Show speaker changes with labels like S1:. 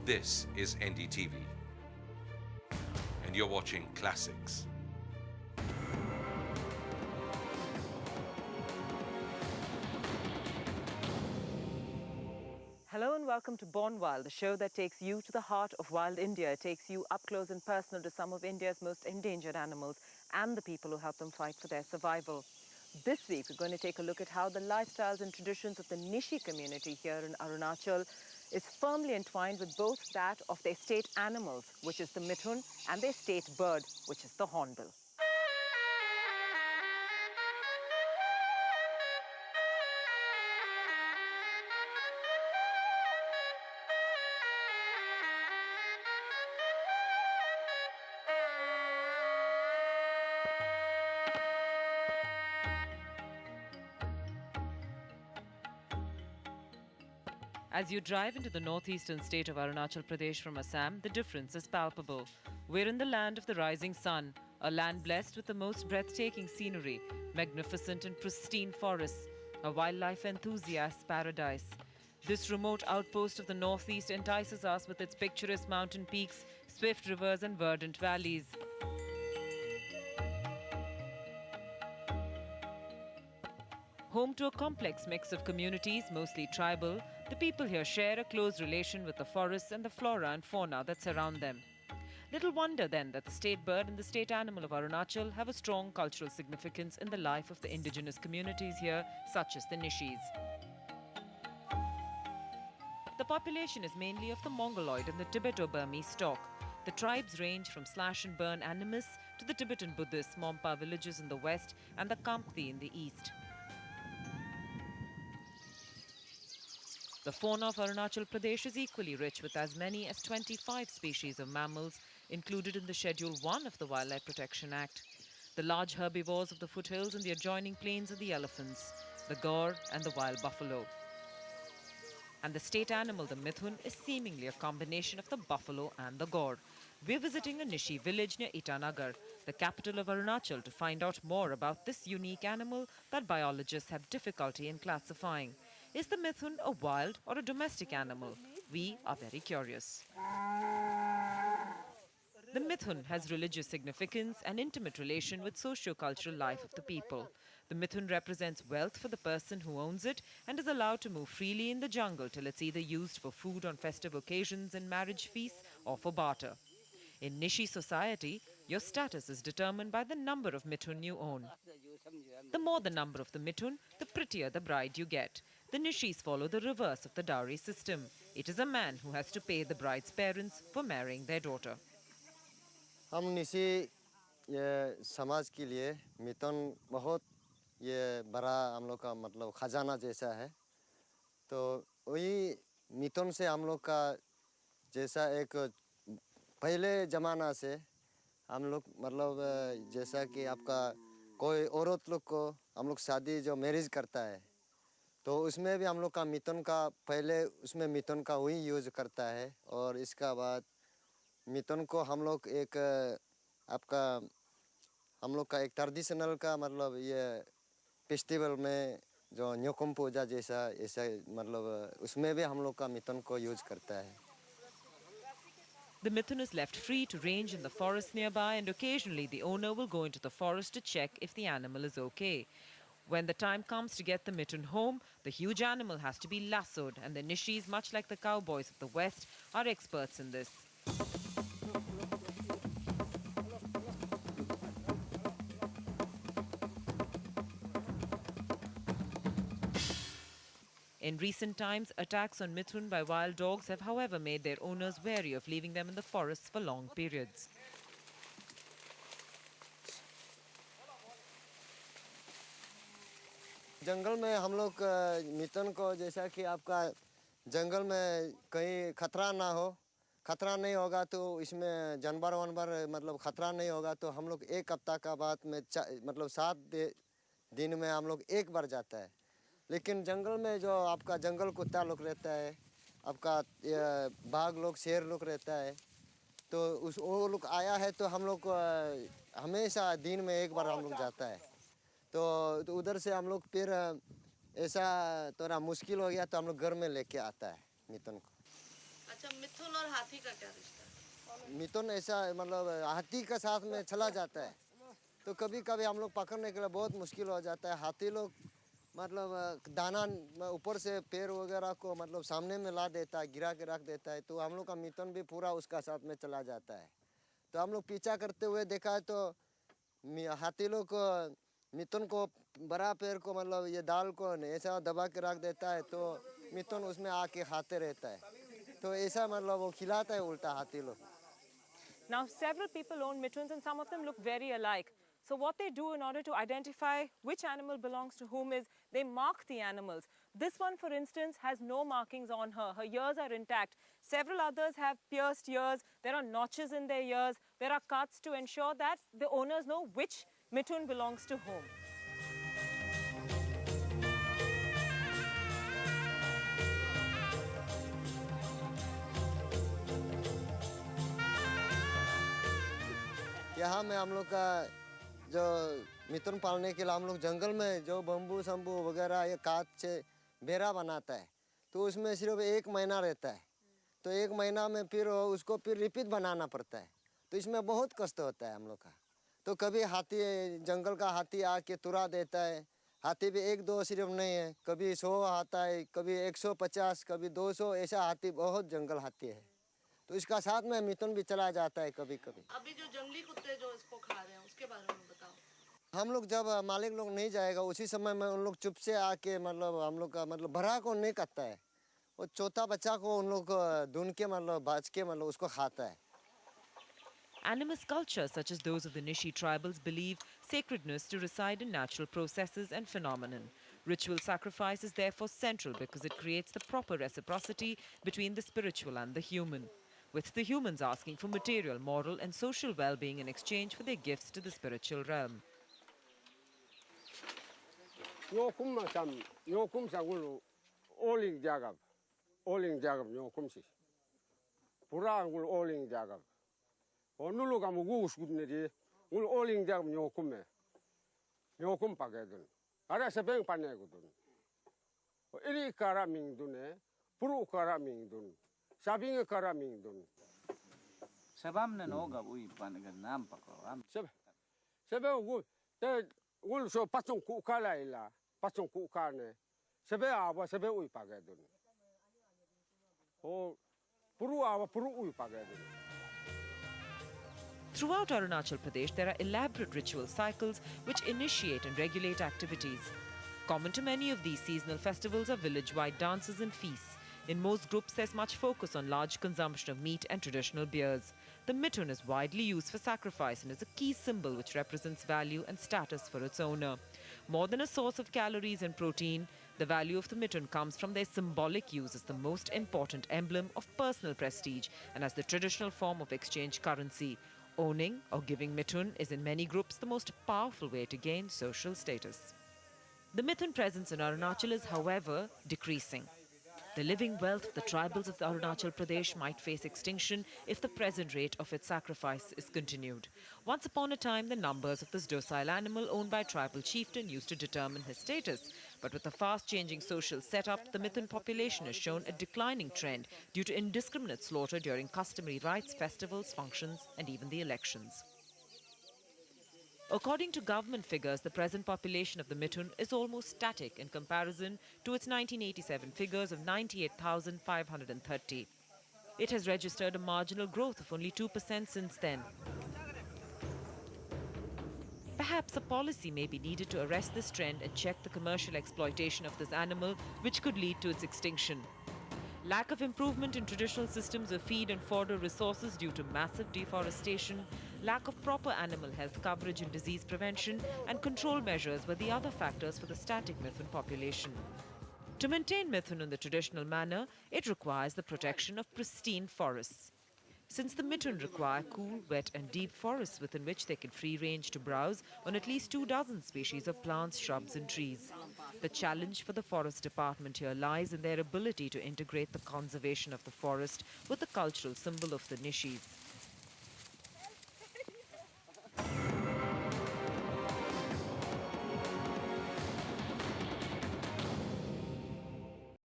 S1: This is NDTV, and you're watching Classics.
S2: Hello and welcome to Born Wild, the show that takes you to the heart of wild India. It takes you up close and personal to some of India's most endangered animals and the people who help them fight for their survival. This week, we're going to take a look at how the lifestyles and traditions of the Nishi community here in Arunachal is firmly entwined with both that of their state animals, which is the mithun, and their state bird, which is the hornbill. As you drive into the northeastern state of Arunachal Pradesh from Assam, the difference is palpable. We're in the land of the rising sun, a land blessed with the most breathtaking scenery, magnificent and pristine forests, a wildlife enthusiast's paradise. This remote outpost of the northeast entices us with its picturesque mountain peaks, swift rivers and verdant valleys. Home to a complex mix of communities, mostly tribal, the people here share a close relation with the forests and the flora and fauna that surround them. Little wonder then that the state bird and the state animal of Arunachal have a strong cultural significance in the life of the indigenous communities here, such as the Nishis. The population is mainly of the Mongoloid and the Tibeto-Burmese stock. The tribes range from slash-and-burn animists to the Tibetan Buddhist Mompa villages in the west and the Kampti in the east. The fauna of Arunachal Pradesh is equally rich with as many as 25 species of mammals included in the Schedule 1 of the Wildlife Protection Act. The large herbivores of the foothills and the adjoining plains are the elephants, the gaur and the wild buffalo. And the state animal, the mithun, is seemingly a combination of the buffalo and the gaur. We're visiting a Nishi village near Itanagar, the capital of Arunachal, to find out more about this unique animal that biologists have difficulty in classifying. Is the mithun a wild or a domestic animal? We are very curious. The mithun has religious significance and intimate relation with socio-cultural life of the people. The mithun represents wealth for the person who owns it and is allowed to move freely in the jungle till it's either used for food on festive occasions and marriage feasts or for barter. In Nishi society, your status is determined by the number of mithun you own. The more the number of the mithun, the prettier the bride you get. The Nishis follow the reverse of the dowry system. It is a man who has to pay the bride's parents for marrying their daughter.
S3: हम निशी ये समाज के लिए मिथुन बहुत ये बड़ा हम लोग का मतलब खजाना जैसा है तो वही मिथुन से हम लोग का जैसा एक पहले ज़माना से हम लोग मतलब जैसा कि आपका कोई औरत लोग को हम लोग शादी जो मैरिज करता है तो उसमें भी हम लोग का मिथुन का पहले उसमें मिथुन का वही यूज़ करता है और इसका बाद मिथुन को हम लोग एक आपका हम लोग का एक ट्रेडिशनल का मतलब ये फेस्टिवल में जो न्योकुम पूजा जैसा ऐसा मतलब उसमें भी हम लोग का मिथुन को यूज़ करता है.
S2: The mithun is left free to range in the forest nearby and occasionally the owner will go into the forest to check if the animal is okay. When the time comes to get the mithun home, the huge animal has to be lassoed and the Nishis, much like the cowboys of the West, are experts in this. In recent times, attacks on mithun by wild dogs have however made their owners wary of leaving them in the forests for long periods.
S3: जंगल में हम लोग मिथुन को जैसा कि आपका जंगल में कहीं खतरा ना हो खतरा नहीं होगा तो इसमें जानवर वानवर मतलब खतरा नहीं होगा तो हम लोग एक हफ्ता का बाद में मतलब 7 दिन में हम लोग एक बार जाता है लेकिन जंगल में जो आपका जंगल कुत्ता लोग रहता है आपका बाघ लोग शेर लोग रहता है तो उस वो लोग आया है तो हम लोग हमेशा दिन में एक बार हम लोग जाता है तो उधर से हम लोग फिर ऐसा थोड़ा मुश्किल हो गया तो हम लोग घर में लेके आता है मिथुन को.
S4: अच्छा मिथुन और हाथी का क्या रिश्ता है?
S3: मिथुन ऐसा मतलब हाथी के साथ में चला जाता है, तो कभी कभी हम लोग पकड़ने के लिए बहुत मुश्किल हो जाता है। हाथी लोग मतलब दाना ऊपर से पेड़ वगैरह को मतलब सामने में ला देता है, गिरा के रख देता है, तो हम लोग का मिथुन भी पूरा उसका साथ में चला जाता है। तो हम लोग पीछा करते हुए देखा है तो हाथी लोग को मिथुन को बड़ा पेड़ को मतलब ये दाल को ऐसा दबा के रख देता है, तो मिथुन उसमें आके खाते रहता है, तो ऐसा मतलब वो खिलाता है उल्टा हाथी लोग।
S5: Now, several people own mithuns and some of them look very alike. So what they do in order to identify which animal belongs to whom is they mark the animals. This one, for instance, has no markings on her. Her ears are intact. Several others have pierced ears. There are notches in their ears. There are cuts to ensure that the owners know which mithun belongs to whom.
S3: यहाँ में हम लोग का जो मिथुन पालने के लिए हम लोग जंगल में जो बम्बू शम्बू वगैरह ये काट से बेरा बनाता है, तो उसमें सिर्फ 1 महीना रहता है, तो 1 महीना में फिर उसको फिर रिपीट बनाना पड़ता है, तो इसमें बहुत कष्ट होता है हम लोग का। तो कभी हाथी जंगल का हाथी आके तुरा देता है, हाथी भी 1-2 सिर्फ नहीं है, कभी 100 आता है, कभी 150, कभी 200, ऐसा हाथी बहुत जंगल हाथी है, तो इसका साथ में मिथुन भी चला जाता है कभी कभी।
S4: अभी जो जंगली कुत्ते जो इसको खा रहे हैं उसके बारे में बताओ।
S3: हम लोग जब मालिक लोग नहीं जाएगा उसी समय में उन लोग चुप से आके मतलब हम लोग का मतलब भरा को नहीं करता है, वो चौथा बच्चा को उन लोग ढूंढ के मतलब बाज के मतलब उसको खाता है।
S2: Animist culture, such as those of the Nishi tribals, believe sacredness to reside in natural processes and phenomenon. Ritual sacrifice is therefore central because it creates the proper reciprocity between the spiritual and the human, with the humans asking for material, moral and social well-being in exchange for their gifts to the spiritual realm.
S6: Sabam na noga ui panaga nampa ko am.
S7: Sebe ul so patong ku kala ila patong ku kane sebe awa sebe ui pagedun. O puru awa puru ui pagedun.
S2: Throughout Arunachal Pradesh, there are elaborate ritual cycles which initiate and regulate activities. Common to many of these seasonal festivals are village-wide dances and feasts. In most groups, there's much focus on large consumption of meat and traditional beers. The mithun is widely used for sacrifice and is a key symbol which represents value and status for its owner. More than a source of calories and protein, the value of the mithun comes from their symbolic use as the most important emblem of personal prestige and as the traditional form of exchange currency. Owning or giving mithun is in many groups the most powerful way to gain social status. The mithun presence in Arunachal is, however, decreasing. The living wealth of the tribals of Arunachal Pradesh might face extinction if the present rate of its sacrifice is continued. Once upon a time, the numbers of this docile animal owned by tribal chieftain used to determine his status. But with the fast-changing social setup, the mithun population has shown a declining trend due to indiscriminate slaughter during customary rites, festivals, functions, and even the elections. According to government figures, the present population of the mithun is almost static in comparison to its 1987 figures of 98,530. It has registered a marginal growth of only 2% since then. Perhaps a policy may be needed to arrest this trend and check the commercial exploitation of this animal, which could lead to its extinction. Lack of improvement in traditional systems of feed and fodder resources due to massive deforestation, lack of proper animal health coverage and disease prevention, and control measures were the other factors for the static mithun population. To maintain mithun in the traditional manner, it requires the protection of pristine forests. Since the mithun require cool, wet and deep forests within which they can free range to browse on at least 24 species of plants, shrubs and trees. The challenge for the forest department here lies in their ability to integrate the conservation of the forest with the cultural symbol of the Nishis.